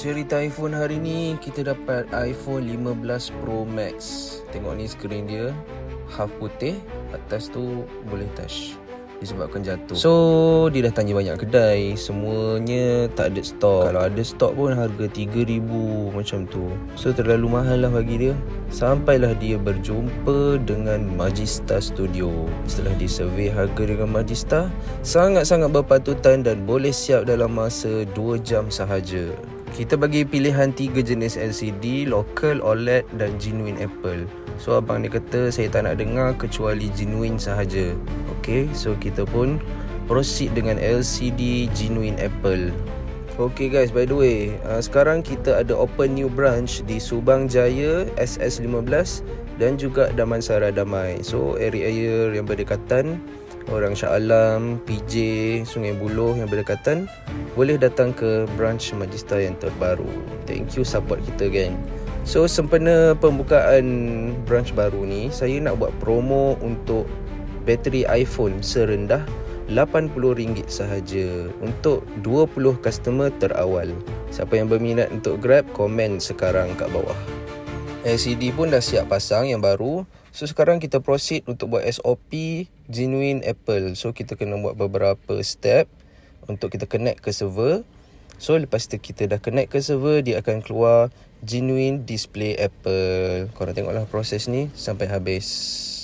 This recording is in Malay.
Cerita iPhone hari ni, kita dapat iPhone 15 Pro Max. Tengok ni skrin dia, half putih, atas tu boleh touch disebabkan jatuh. So dia dah tanya banyak kedai, semuanya tak ada stok. Kalau ada stok pun harga 3,000 macam tu. So terlalu mahal lah bagi dia. Sampailah dia berjumpa dengan Magista Studio. Setelah disurvey harga dengan Magista, sangat-sangat berpatutan dan boleh siap dalam masa 2 jam sahaja. Kita bagi pilihan 3 jenis LCD, local, OLED dan genuine Apple. So abang dia kata saya tak nak dengar kecuali genuine sahaja. Okay, so kita pun proceed dengan LCD genuine Apple. Okay guys, by the way, sekarang kita ada open new branch di Subang Jaya SS15 dan juga Damansara Damai. So area-area yang berdekatan, orang Shah Alam, PJ, Sungai Buloh yang berdekatan, boleh datang ke branch Magista yang terbaru. Thank you support kita geng. So sempena pembukaan branch baru ni, saya nak buat promo untuk bateri iPhone serendah RM80 sahaja untuk 20 customer terawal. Siapa yang berminat untuk grab, komen sekarang kat bawah. LCD pun dah siap pasang yang baru. So sekarang kita proceed untuk buat SOP genuine Apple. So kita kena buat beberapa step untuk kita connect ke server. So lepas tu kita dah connect ke server, dia akan keluar genuine display Apple. Korang tengoklah proses ni sampai habis.